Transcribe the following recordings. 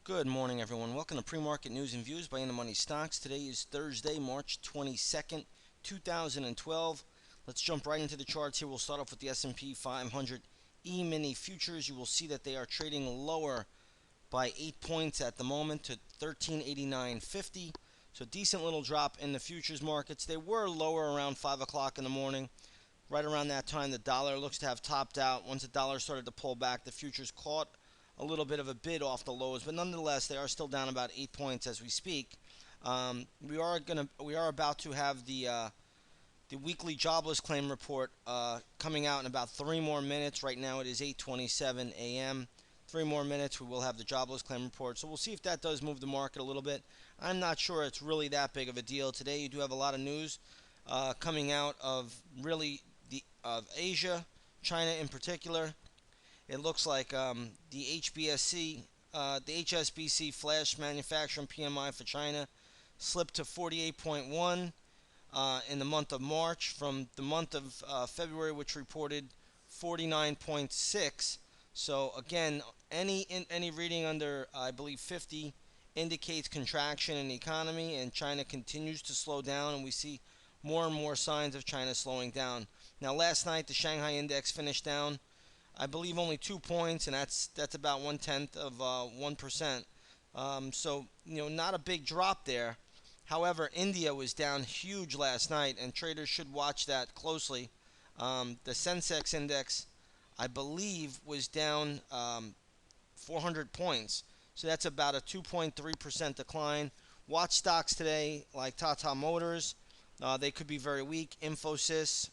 Good morning, everyone. Welcome to Pre-Market News and Views by In the Money Stocks. Today is Thursday, March 22nd, 2012. Let's jump right into the charts here. We'll start off with the S&P 500 E-mini futures. You will see that they are trading lower by 8 points at the moment to 1389.50. So decent little drop in the futures markets. They were lower around 5 o'clock in the morning. Right around that time, the dollar looks to have topped out. Once the dollar started to pull back, the futures caught a little bit of a bid off the lows, but nonetheless, they are still down about 8 points as we speak. We are about to have the weekly jobless claim report coming out in about 3 more minutes. Right now, it is 8:27 a.m. 3 more minutes, we will have the jobless claim report. So we'll see if that does move the market a little bit. I'm not sure it's really that big of a deal today. You do have a lot of news coming out of really of Asia, China in particular. It looks like the HSBC flash manufacturing PMI for China slipped to 48.1 in the month of March from the month of February, which reported 49.6. So again, any reading under I believe 50 indicates contraction in the economy, and China continues to slow down, and we see more and more signs of China slowing down. Now, last night the Shanghai index finished down, I believe, only 2 points, and that's about 1/10 of 1%. So not a big drop there. However, India was down huge last night, and traders should watch that closely. The Sensex index, I believe, was down 400 points, so that's about a 2.3% decline. Watch stocks today like Tata Motors. They could be very weak. Infosys,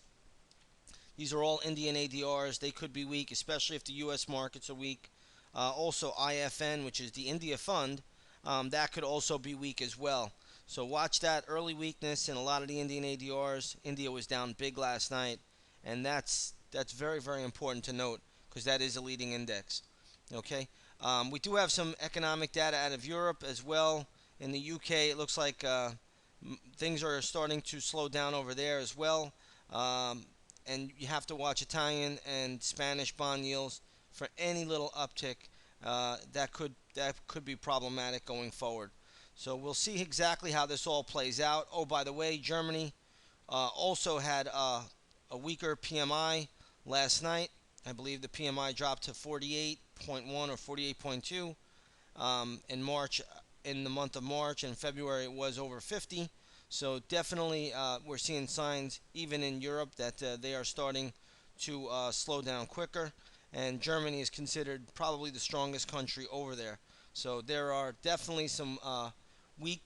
these are all Indian ADRs. They could be weak, especially if the U.S. markets are weak. Also, IFN, which is the India Fund, that could also be weak as well. So watch that early weakness in a lot of the Indian ADRs. India was down big last night, and that's very, very important to note because that is a leading index. Okay, we do have some economic data out of Europe as well. In the UK, it looks like things are starting to slow down over there as well. And you have to watch Italian and Spanish bond yields for any little uptick that could be problematic going forward. So we'll see exactly how this all plays out. Oh, by the way, Germany also had a weaker PMI last night. I believe the PMI dropped to 48.1 or 48.2 in March, in the month of March. In February, it was over 50. So definitely, we're seeing signs even in Europe that they are starting to slow down quicker, and Germany is considered probably the strongest country over there. So there are definitely some weak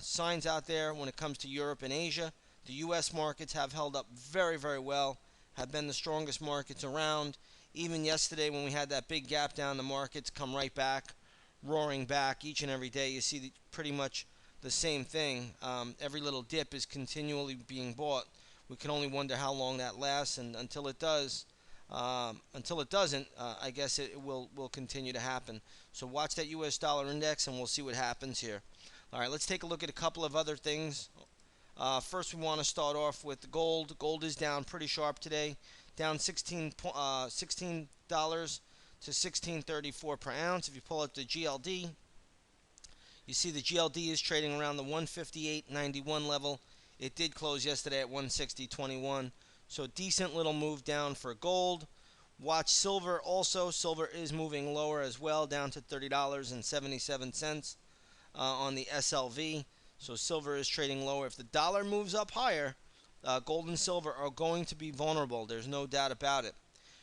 signs out there when it comes to Europe and Asia. The U.S. markets have held up very, very well, have been the strongest markets around. Even yesterday, when we had that big gap down, the markets come right back, roaring back each and every day. You see pretty much the same thing. Every little dip is continually being bought. We can only wonder how long that lasts, and until it does, until it doesn't, I guess it will continue to happen. So watch that U.S. dollar index, and we'll see what happens here. All right, let's take a look at a couple of other things. First, we want to start off with gold. Gold is down pretty sharp today, down $16 to 16.34 per ounce. If you pull up the GLD, you see the GLD is trading around the 158.91 level. It did close yesterday at 160.21. So decent little move down for gold. Watch silver also. Silver is moving lower as well, down to $30.77 on the SLV. So silver is trading lower. If the dollar moves up higher, gold and silver are going to be vulnerable. There's no doubt about it.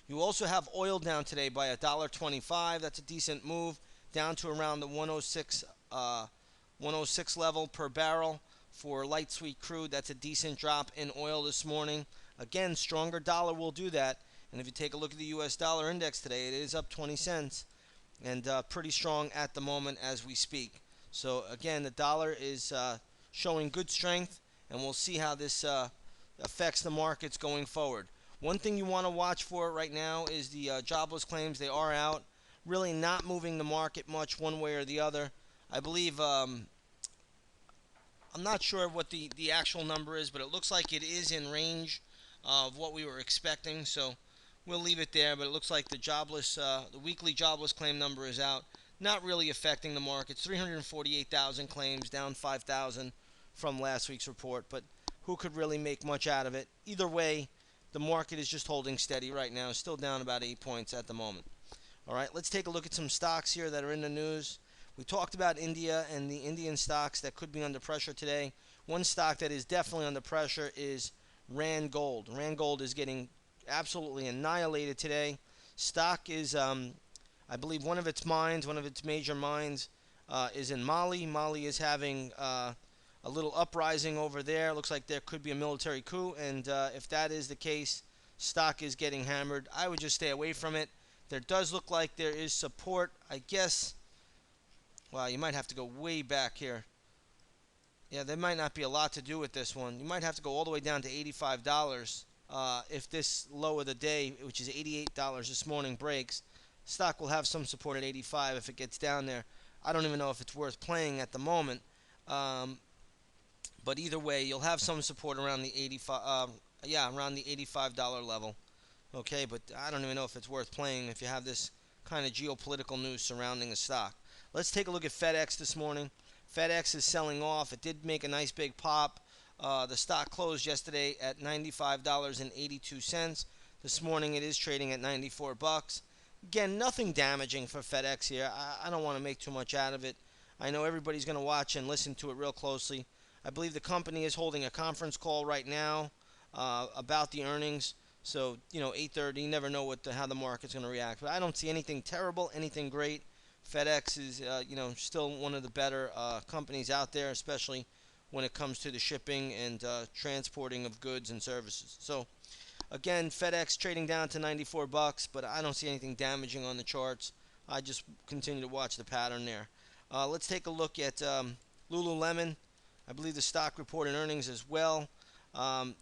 You also have oil down today by $1.25. That's a decent move, down to around the 106 level per barrel for light sweet crude. That's a decent drop in oil this morning. Again, stronger dollar will do that. And if you take a look at the U.S. dollar index today, it is up 20 cents and pretty strong at the moment as we speak. So again, the dollar is showing good strength, and we'll see how this affects the markets going forward. One thing you want to watch for right now is the jobless claims. They are out, really not moving the market much one way or the other. I believe, I'm not sure what the actual number is, but it looks like it is in range of what we were expecting. So we'll leave it there. But it looks like the weekly jobless claim number is out. not really affecting the markets. 348,000 claims, down 5,000 from last week's report, but who could really make much out of it? Either way, the market is just holding steady right now, still down about 8 points at the moment. All right, let's take a look at some stocks here that are in the news. We talked about India and the Indian stocks that could be under pressure today. One stock that is definitely under pressure is Rand Gold. Rand Gold is getting absolutely annihilated today. Stock is, I believe, one of its major mines, is in Mali. Mali is having a little uprising over there. Looks like there could be a military coup, and if that is the case, stock is getting hammered. I would just stay away from it. There does look like there is support, I guess. Well, you might have to go way back here. Yeah, there might not be a lot to do with this one. You might have to go all the way down to $85 if this low of the day, which is $88 this morning, breaks. Stock will have some support at 85 if it gets down there. I don't even know if it's worth playing at the moment. Um, but either way, you'll have some support around the 85. Around the $85 level. Okay, but I don't even know if it's worth playing if you have this kind of geopolitical news surrounding the stock. Let's take a look at FedEx this morning. FedEx is selling off. It did make a nice big pop. The stock closed yesterday at $95.82. This morning it is trading at 94 bucks. Again, nothing damaging for FedEx here. I don't want to make too much out of it. I know everybody's going to watch and listen to it real closely. I believe the company is holding a conference call right now about the earnings. So, 8:30, you never know how the market's going to react. But I don't see anything terrible, anything great. FedEx is, still one of the better companies out there, especially when it comes to the shipping and transporting of goods and services. So, again, FedEx trading down to 94 bucks, but I don't see anything damaging on the charts. I just continue to watch the pattern there. Let's take a look at Lululemon. I believe the stock reported earnings as well.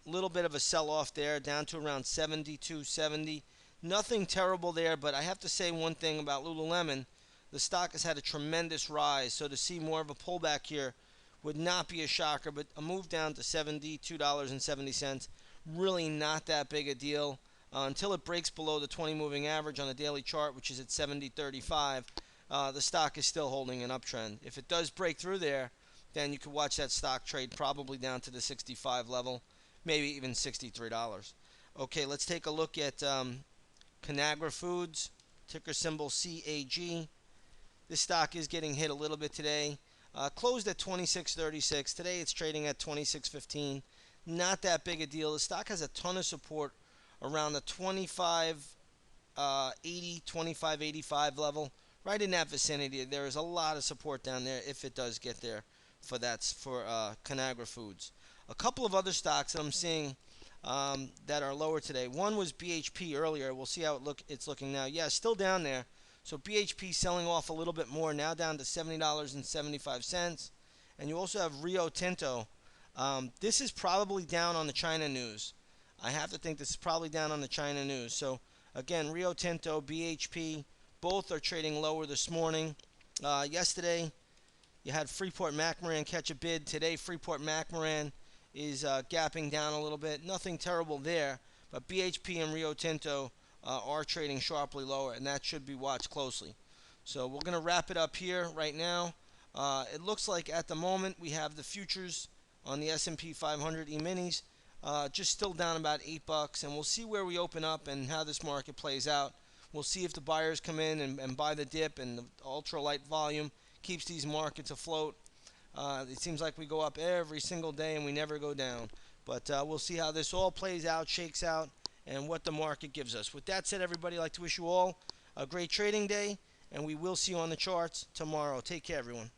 Little bit of a sell-off there, down to around 72.70. Nothing terrible there, but I have to say one thing about Lululemon. The stock has had a tremendous rise, so to see more of a pullback here would not be a shocker, but a move down to $72.70, really not that big a deal. Until it breaks below the 20 moving average on the daily chart, which is at 70.35, the stock is still holding an uptrend. If it does break through there, then you could watch that stock trade probably down to the 65 level, maybe even $63. Okay, let's take a look at Conagra Foods, ticker symbol CAG. This stock is getting hit a little bit today. Closed at 26.36. Today it's trading at 26.15. Not that big a deal. The stock has a ton of support around the 25.80, 25.85 level. Right in that vicinity. There is a lot of support down there if it does get there for Conagra Foods. A couple of other stocks that I'm seeing that are lower today. One was BHP earlier. We'll see how it's looking now. Yeah, still down there. So BHP selling off a little bit more, now down to $70.75. And you also have Rio Tinto. This is probably down on the China news. I have to think this is probably down on the China news. So again, Rio Tinto, BHP, both are trading lower this morning. Yesterday, you had Freeport-McMoRan catch a bid. Today, Freeport-McMoRan is gapping down a little bit. Nothing terrible there, but BHP and Rio Tinto are trading sharply lower, and that should be watched closely. So we're going to wrap it up here right now. It looks like at the moment we have the futures on the S&P 500 E-minis just still down about $8, and we'll see where we open up and how this market plays out. We'll see if the buyers come in and buy the dip, and the ultralight volume keeps these markets afloat. It seems like we go up every single day and we never go down. But we'll see how this all plays out, shakes out, and what the market gives us. With that said, everybody, I'd like to wish you all a great trading day, and we will see you on the charts tomorrow. Take care, everyone.